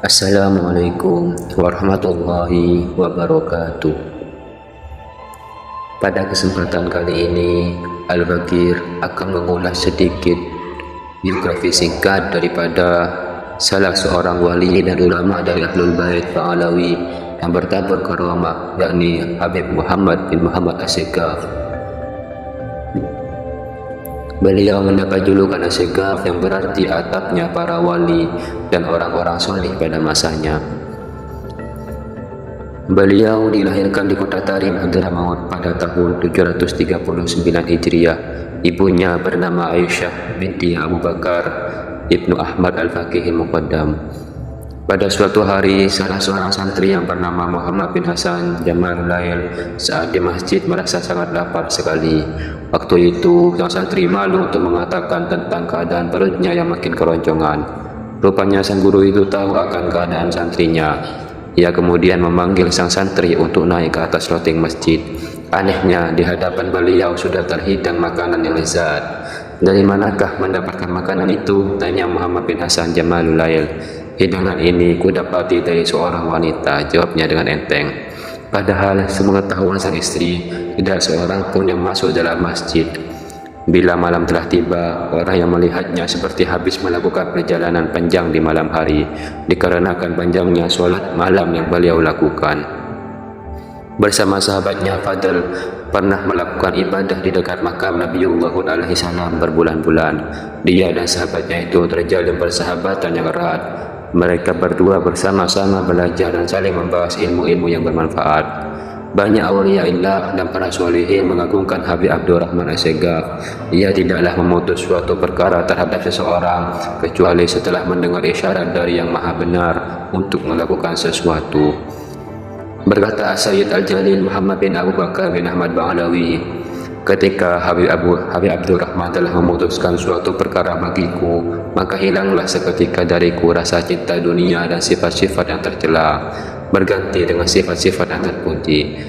Assalamualaikum warahmatullahi wabarakatuh. Pada kesempatan kali ini, Al-Bagir akan mengulas sedikit biografi singkat daripada salah seorang wali dan ulama dari Ahlul Bait Ba'alawi yang bertabur karamah, yakni Habib Muhammad bin Muhammad As-Segaf. Beliau mendapat julukan As-Segaf yang berarti atapnya para wali dan orang-orang soleh pada masanya. Beliau dilahirkan di kota Tarim, Hadramaut pada tahun 739 Hijriah. Ibunya bernama Aisyah binti Abu Bakar Ibnu Ahmad Al-Faqih Al-Muqaddam. Pada suatu hari, salah seorang santri yang bernama Muhammad bin Hasan Jamalul Lail saat di masjid merasa sangat lapar sekali. Waktu itu, sang santri malu untuk mengatakan tentang keadaan perutnya yang makin keroncongan. Rupanya sang guru itu tahu akan keadaan santrinya. Ia kemudian memanggil sang santri untuk naik ke atas loteng masjid. Anehnya, di hadapan beliau sudah terhidang makanan yang lezat. "Dari manakah mendapatkan makanan itu?" tanya Muhammad bin Hasan Jamalul Lail. "Hidangan ini kudapati dari seorang wanita," jawabnya dengan enteng. Padahal sepengetahuan sang istri, tidak seorang pun yang masuk dalam masjid. Bila malam telah tiba, orang yang melihatnya seperti habis melakukan perjalanan panjang di malam hari, dikarenakan panjangnya sholat malam yang beliau lakukan. Bersama sahabatnya Fadl pernah melakukan ibadah di dekat makam Nabiullah alaihi salam berbulan-bulan. Dia dan sahabatnya itu terjalin persahabatan yang erat. Mereka berdua bersama-sama belajar dan saling membahas ilmu-ilmu yang bermanfaat. Banyak awliyaillah dan para sholihin mengagungkan Habib Abdurrahman As-Segaf. Ia tidaklah memutus suatu perkara terhadap seseorang kecuali setelah mendengar isyarat dari Yang Maha Benar untuk melakukan sesuatu. Berkata Sayyid Al-Jalil Muhammad bin Abu Bakar bin Ahmad Ba'alawi, "Ketika Habib Abdurrahman telah memutuskan suatu perkara bagiku, maka hilanglah seketika dariku rasa cinta dunia dan sifat-sifat yang tercela, berganti dengan sifat-sifat yang terpuji.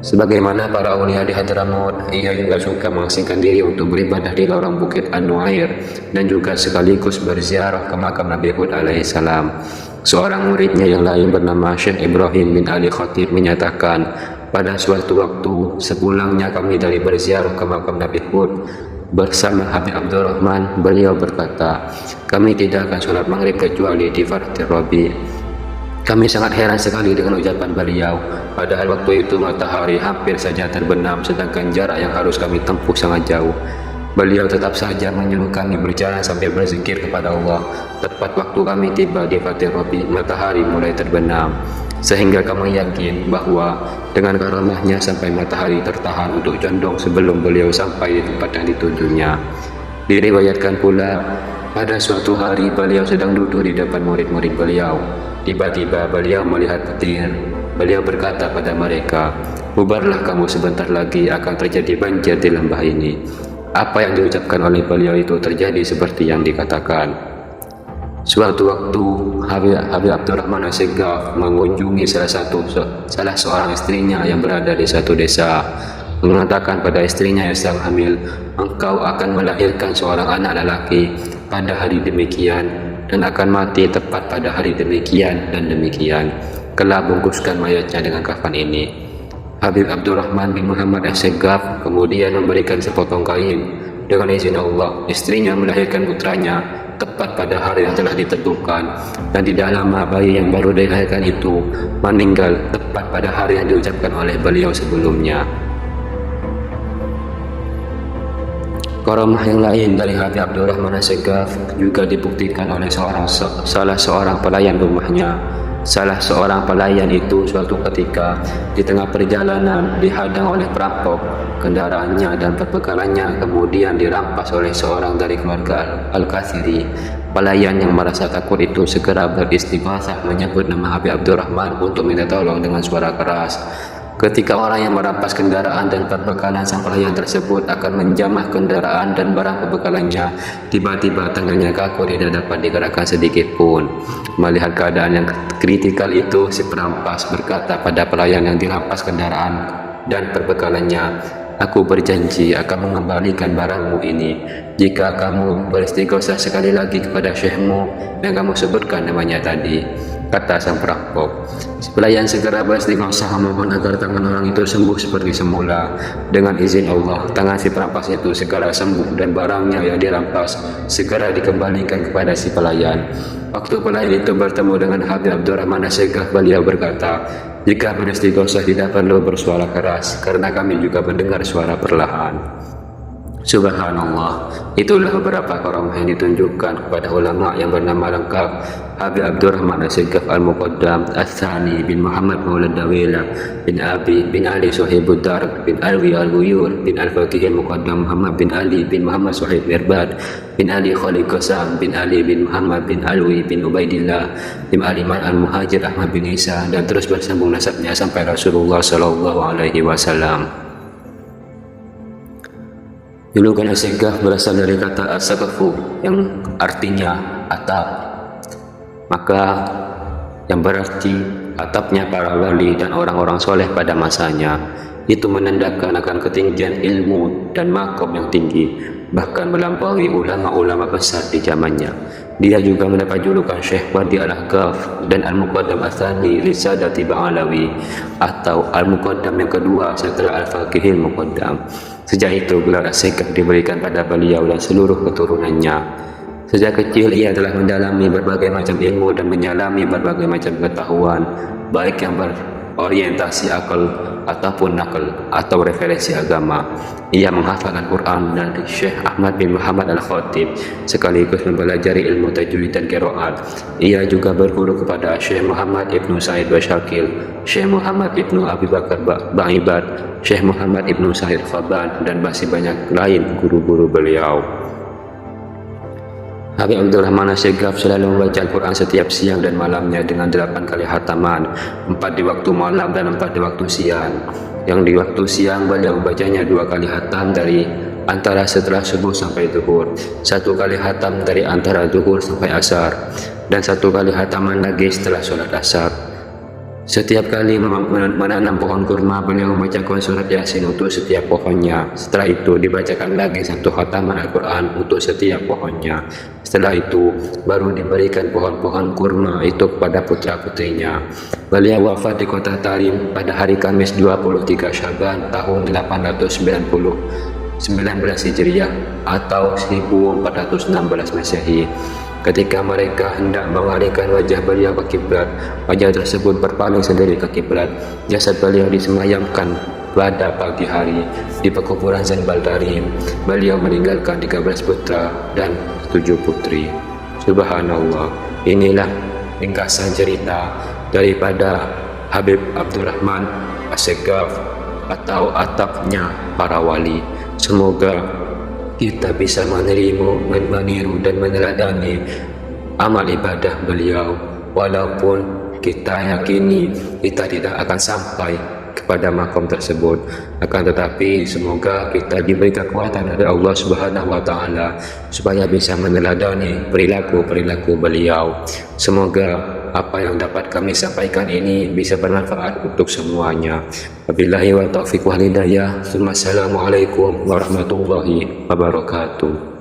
Sebagaimana para awliya di Hadramaut, ia juga suka mengasingkan diri untuk beribadah di lorong bukit An-Nuair dan juga sekaligus berziarah ke makam Nabi Hud alaihi salam." Seorang muridnya yang lain bernama Syekh Ibrahim bin Ali Khatib menyatakan, "Pada suatu waktu, sepulangnya kami dari berziarah ke makam Nabi Hud bersama Habib Abdurrahman, beliau berkata, 'Kami tidak akan sholat maghrib kecuali di Fardhu Rabi'." Kami sangat heran sekali dengan ucapan beliau, padahal waktu itu matahari hampir saja terbenam, sedangkan jarak yang harus kami tempuh sangat jauh. Beliau tetap saja menyuruh kami berjalan sambil berzikir kepada Allah. Tepat waktu kami tiba di Fardhu Rabi', matahari mulai terbenam, sehingga kami yakin bahwa dengan karamahnya sampai matahari tertahan untuk condong sebelum beliau sampai di tempat yang ditujunya. Diriwayatkan pula, pada suatu hari beliau sedang duduk di depan murid-murid beliau. Tiba-tiba beliau melihat petir. Beliau berkata pada mereka, "Bubarlah kamu, sebentar lagi akan terjadi banjir di lembah ini." Apa yang diucapkan oleh beliau itu terjadi seperti yang dikatakan. Suatu waktu, Habib Abdurrahman As-Segaf mengunjungi salah seorang istrinya yang berada di satu desa. Mengatakan pada istrinya yang sedang hamil, "Engkau akan melahirkan seorang anak lelaki pada hari demikian dan akan mati tepat pada hari demikian dan demikian. Kelak bungkuskan mayatnya dengan kafan ini." Habib Abdurrahman bin Muhammad As-Segaf kemudian memberikan sepotong kain. Dengan izin Allah, istrinya melahirkan putranya tepat pada hari yang telah ditentukan, dan tidak lama bayi yang baru dilahirkan itu meninggal tepat pada hari yang diucapkan oleh beliau sebelumnya. Karamah yang lain dari Habib Abdurrahman As-Segaf juga dibuktikan oleh salah seorang pelayan rumahnya. Salah seorang pelayan itu suatu ketika di tengah perjalanan dihadang oleh perampok. Kendaraannya dan perbekalannya kemudian dirampas oleh seorang dari keluarga Al-Kathiri. Pelayan yang merasa takut itu segera beristighatsah menyebut nama Habib Abdurrahman untuk minta tolong dengan suara keras. Ketika orang yang merampas kendaraan dan perbekalan sang pelayan tersebut akan menjamah kendaraan dan barang perbekalannya, tiba-tiba tangannya kaku, tidak dapat digerakkan sedikit pun. Melihat keadaan yang kritikal itu, si perampas berkata pada pelayan yang dirampas kendaraan dan perbekalannya, "Aku berjanji akan mengembalikan barangmu ini jika kamu beristighosah sekali lagi kepada syekhmu yang kamu sebutkan namanya tadi," kata sang perampok. Si pelayan segera beristighosah memohon agar tangan orang itu sembuh seperti semula. Dengan izin Allah, tangan si perampas itu segera sembuh dan barangnya yang dirampas segera dikembalikan kepada si pelayan. Waktu pelayan itu bertemu dengan Habib Abdurrahman As-Segaf, beliau berkata, "Jika beristighosah tidak perlu bersuara keras, karena kami juga mendengar suara perlahan." Subhanallah, itulah beberapa karamah yang ditunjukkan kepada ulama yang bernama lengkap Habib Abdurrahman As-Segaf Al-Muqaddam Ats-Tsani bin Muhammad Maulad Dawila bin Abi bin Ali Suhaibud Dar bin Alwi Al-Ghuyur bin Al-Faqih Al-Muqaddam Muhammad bin Ali bin Muhammad Suhaib Mirbad bin Ali Khalid Qasam bin Ali bin Muhammad bin Alwi bin Ubaidillah bin Ali Al-Muhajir Ahmad bin Isa, dan terus bersambung nasabnya sampai Rasulullah SAW. Julukan As-Segaf berasal dari kata as-saqfu yang artinya atap, maka yang berarti atapnya para wali dan orang-orang soleh pada masanya. Itu menandakan akan ketinggian ilmu dan makom yang tinggi, bahkan melampaui ulama-ulama besar di zamannya. Dia juga mendapat julukan Syekh Wadi Al-Ahqaf dan Al-Muqaddam Ats-Tsani li Sadati Ba'alawi, atau Al-Muqaddam yang kedua setelah Al-Faqih Al-Muqaddam. Sejak itu gelar As-Segaf diberikan pada beliau dan seluruh keturunannya. Sejak kecil ia telah mendalami berbagai macam ilmu dan menyalami berbagai macam pengetahuan, baik yang berorientasi akal ataupun nakal atau referensi agama. Ia menghafal Al-Quran dari Syekh Ahmad bin Muhammad Al-Khatib, sekaligus mempelajari ilmu tajwid dan qiraat. Ia juga berguru kepada Syekh Muhammad Ibnu Said Basyakil, Syekh Muhammad Ibnu Abi Bakar Ba'ibad, Syekh Muhammad Ibnu Sa'id Khaban, dan masih banyak lain guru-guru beliau. Habib Abdurrahman As-Segaf selalu membaca Al-Quran setiap siang dan malamnya dengan 8 kali khataman, 4 di waktu malam dan 4 di waktu siang. Yang di waktu siang beliau membacanya 2 kali khatam dari antara setelah subuh sampai zuhur, 1 kali khatam dari antara zuhur sampai asar, dan 1 kali khataman lagi setelah sholat asar. Setiap kali menanam pohon kurma, beliau membacakan surat Yasin untuk setiap pohonnya. Setelah itu dibacakan lagi 1 khataman Al-Quran untuk setiap pohonnya. Setelah itu baru diberikan pohon-pohon kurma itu kepada putra-putrinya. Beliau wafat di kota Tarim pada hari Kamis 23 Syaban tahun 819 Hijriah atau 1416 Masehi. Ketika mereka hendak mengalihkan wajah beliau ke kiblat, wajah tersebut berpaling sendiri ke kiblat. Jasad beliau disemayamkan pada pagi hari di pekuburan Zanbal Tarim. Beliau meninggalkan 13 putra dan 7 putri. Subhanallah, inilah ringkasan cerita daripada Habib Abdurrahman As-Segaf atau atapnya para wali. Semoga kita bisa meniru dan meneladani amal ibadah beliau, walaupun kita yakini kita tidak akan sampai kepada makom tersebut. Akan tetapi semoga kita diberi kekuatan dari Allah Subhanahu wa Ta'ala supaya bisa meneladani perilaku beliau. Semoga apa yang dapat kami sampaikan ini bisa bermanfaat untuk semuanya. Wabillahi wa taufiq wal hidayah. Assalamualaikum warahmatullahi wabarakatuh.